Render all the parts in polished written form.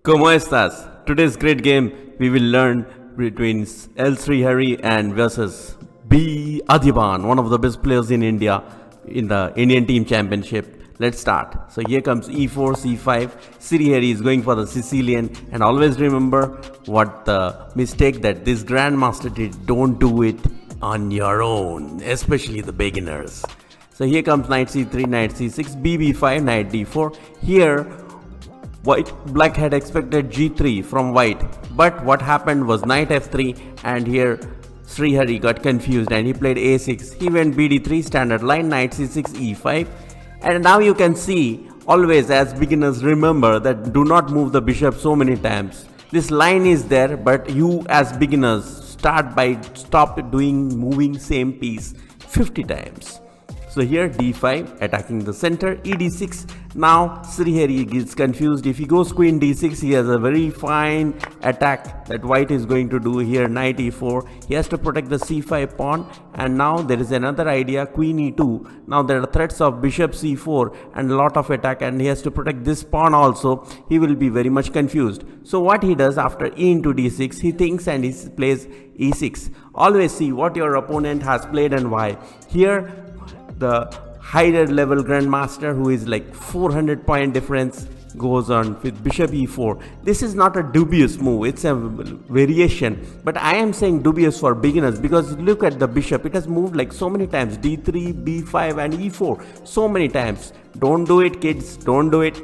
¿Cómo estás? Today's great game we will learn between L Srihari and versus B Adhiban, one of the best players in India in the Indian team championship. Let's start. So here comes e4, c5. Srihari is going for the Sicilian, and always remember what the mistake that this Grandmaster did. Don't do it on your own, especially the beginners. So here comes knight c3, knight c6, bb5, knight d4. Here black had expected g3 from white, but what happened was knight f3, and here Srihari got confused and he played a6. He went bd3, standard line, knight c6, e5. And now you can see, always as beginners remember that do not move the bishop so many times. This line is there, but you as beginners stop moving same piece 50 times. So here d5 attacking the center, ed6. Now Srihari gets confused. If he goes queen d6, he has a very fine attack that white is going to do here. Knight e4, he has to protect the c5 pawn, and now there is another idea, queen e2. Now there are threats of bishop c4 and a lot of attack, and he has to protect this pawn also. He will be very much confused. So what he does after e into d6, he thinks and he plays e6. Always see what your opponent has played and why. Here the higher level grandmaster, who is like 400 point difference, goes on with bishop e4. This is not a dubious move, it's a variation, but I am saying dubious for beginners because look at the bishop, it has moved like so many times, d3, b5 and e4, so many times. Don't do it, kids, don't do it.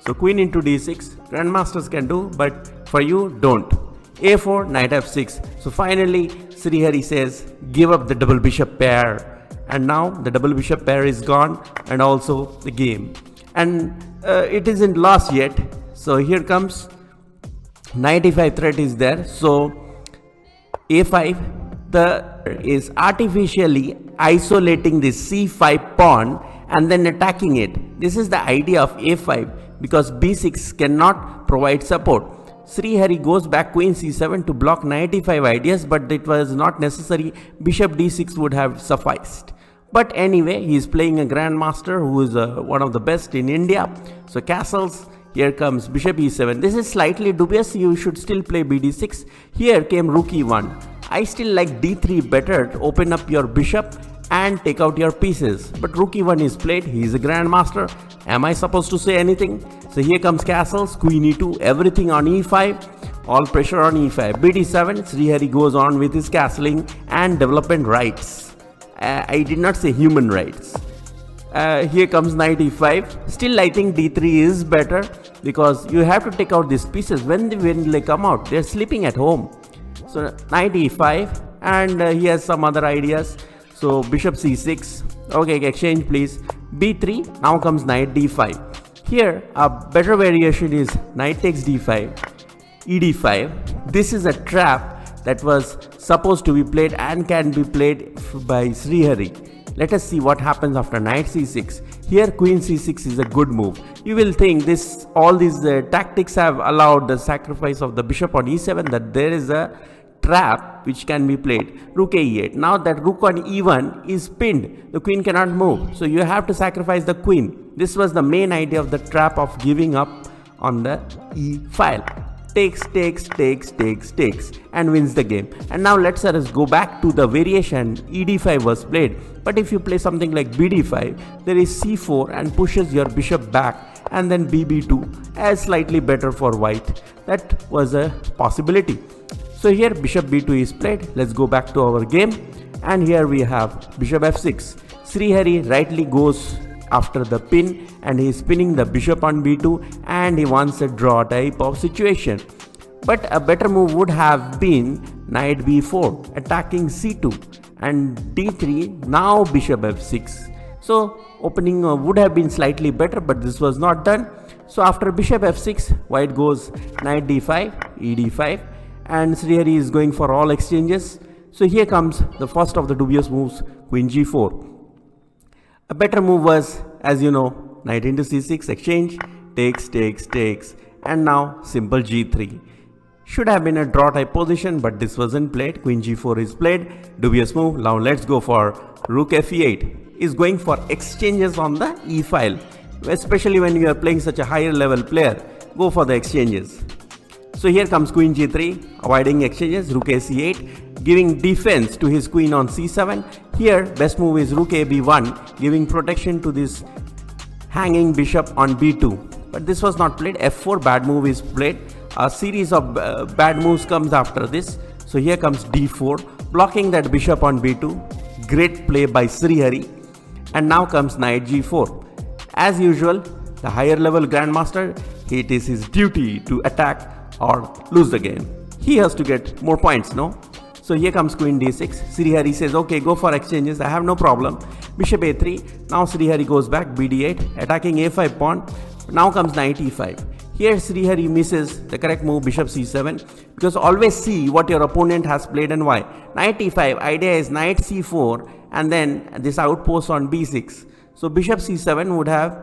So queen into d6, grandmasters can do, but for you, don't. a4, knight f6. So finally Srihari says give up the double bishop pair, and now the double bishop pair is gone and also the game, and it isn't lost yet. So here comes knight e5 threat is there. So a5 is artificially isolating the c5 pawn and then attacking it. This is the idea of a5 because b6 cannot provide support. Srihari goes back queen c7 to block knight e5 ideas, but it was not necessary. Bishop d6 would have sufficed. But anyway, he is playing a grandmaster who is one of the best in India. So castles, here comes bishop e7. This is slightly dubious, you should still play bd6. Here came rook e1. I still like d3 better to open up your bishop and take out your pieces. But rook e1 is played, he is a grandmaster. Am I supposed to say anything? So here comes castles, queen e2, everything on e5. All pressure on e5. bd7, Srihari goes on with his castling and development rights. I did not say human rights. Here comes knight e5. Still I think d3 is better because you have to take out these pieces. When they come out, they are sleeping at home. So knight e5, and he has some other ideas. So bishop c6. Okay, exchange please. b3. Now comes knight d5. Here a better variation is knight takes d5, ed5. This is a trap that was supposed to be played and can be played by Srihari. Let us see what happens after knight c6. Here queen c6 is a good move. You will think all these tactics have allowed the sacrifice of the bishop on e7, that there is a trap which can be played. Rook e8. Now that rook on e1 is pinned, the queen cannot move, so you have to sacrifice the queen. This was the main idea of the trap of giving up on the e file. Takes and wins the game. And now let's go back to the variation. ed5 was played, but if you play something like bd5, there is c4 and pushes your bishop back, and then bb2 as slightly better for white. That was a possibility. So here bishop b2 is played. Let's go back to our game, and here we have bishop f6. Srihari rightly goes after the pin, and he is pinning the bishop on b2, and he wants a draw type of situation. But a better move would have been knight b4 attacking c2 and d3. Now bishop f6. So opening would have been slightly better, but this was not done. So after bishop f6, white goes knight d5, ed5, and Srihari is going for all exchanges. So here comes the first of the dubious moves, queen g4. A better move was, as you know, knight into c6, exchange, takes, and now simple g3. Should have been a draw type position, but this wasn't played. Queen g4 is played, dubious move. Now let's go for rook f8. Is going for exchanges on the e file, especially when you are playing such a higher level player. Go for the exchanges. So here comes queen g3, avoiding exchanges, rook a c8, giving defense to his queen on c7. Here best move is rook a b1, giving protection to this hanging bishop on b2. But this was not played. f4, bad move is played. A series of bad moves comes after this. So here comes d4, blocking that bishop on b2. Great play by Srihari. And now comes knight g4. As usual, the higher level grandmaster, it is his duty to attack or lose the game. He has to get more points, no? So here comes queen d6. Srihari says, okay, go for exchanges, I have no problem. Bishop a3. Now Srihari goes back, bd8, attacking a5 pawn. Now comes knight e5. Here Srihari misses the correct move, bishop c7, because always see what your opponent has played and why. Knight e5, idea is knight c4 and then this outpost on b6. So bishop c7 would have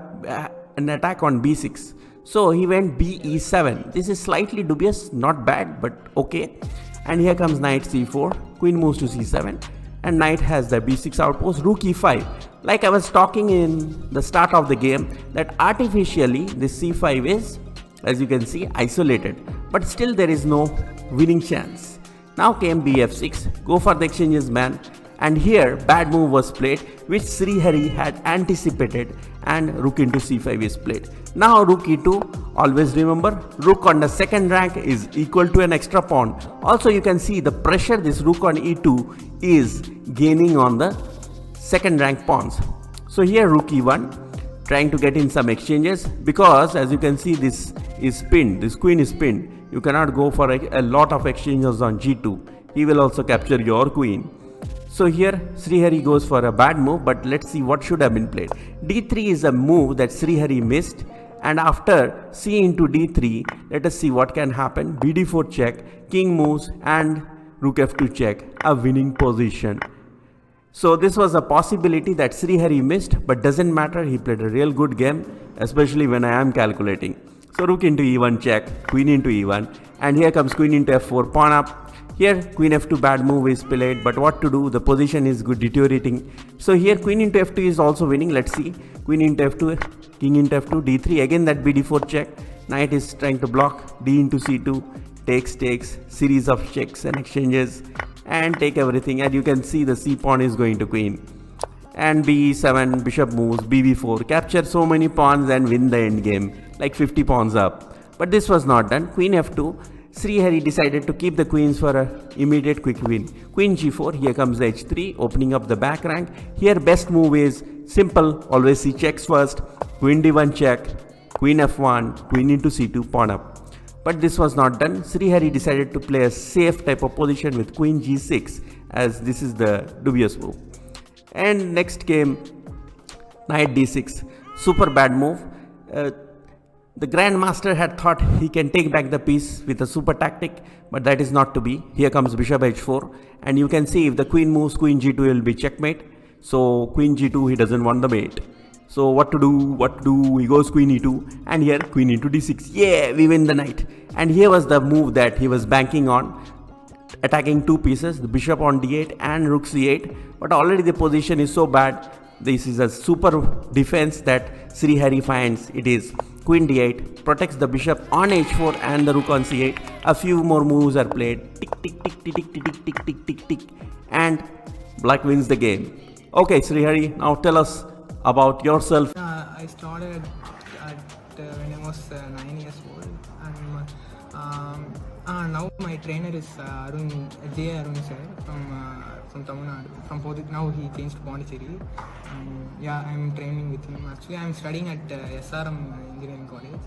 an attack on b6. So he went b e7. This is slightly dubious, not bad, but okay. And here comes knight c4, queen moves to c7, and knight has the b6 outpost, rook e5. Like I was talking in the start of the game, that artificially this c5 is, as you can see, isolated, but still there is no winning chance. Now came bf6, go for the exchanges, man. And here bad move was played, which Srihari had anticipated, and rook into c5 is played. Now rook e2, always remember, rook on the second rank is equal to an extra pawn. Also you can see the pressure this rook on e2 is gaining on the second rank pawns. So here rook e1, trying to get in some exchanges, because as you can see this is pinned, this queen is pinned. You cannot go for a lot of exchanges on g2. He will also capture your queen. So here Srihari goes for a bad move, but let's see what should have been played. d3 is a move that Srihari missed, and after c into d3, let us see what can happen. bd4 check, king moves, and rook f2 check, a winning position. So this was a possibility that Srihari missed, but doesn't matter, he played a real good game, especially when I am calculating. So rook into e1 check, queen into e1, and here comes queen into f4, pawn up. Here queen f2 bad move is played, but what to do, the position is good, deteriorating. So here queen into f2 is also winning. Let's see, queen into f2, king into f2, d3, again that bd4 check, knight is trying to block, d into c2, takes, series of checks and exchanges, and take everything. And you can see the c pawn is going to queen, and b7, bishop moves, bb4, capture so many pawns and win the end game, like 50 pawns up. But this was not done. Queen f2, Srihari decided to keep the queens for an immediate quick win. Queen g4, here comes the h3, opening up the back rank. Here best move is simple, always see checks first, queen d1 check, queen f1, queen into c2, pawn up. But this was not done. Srihari decided to play a safe type of position with queen g6, as this is the dubious move. And next came knight d6, super bad move. The grandmaster had thought he can take back the piece with a super tactic, but that is not to be. Here comes bishop h4, and you can see if the queen moves, queen g2 will be checkmate. So queen g2, he doesn't want the mate. So what to do, he goes queen e2, and here queen into d6. Yeah, we win the knight. And here was the move that he was banking on, attacking two pieces, the bishop on d8 and rook c8, but already the position is so bad. This is a super defense that Srihari finds. It is queen d8, protects the bishop on h4 and the rook on c8. A few more moves are played, tick tick tick tick tick tick tick tick tick tick, and black wins the game. Okay, Srihari, now tell us about yourself. I started at when I was 9 years old, and now my trainer is Arun sir from Tamil Nadu. Now he changed to Pondicherry. Yeah, I'm training with him. Actually, I'm studying at SRM Engineering College.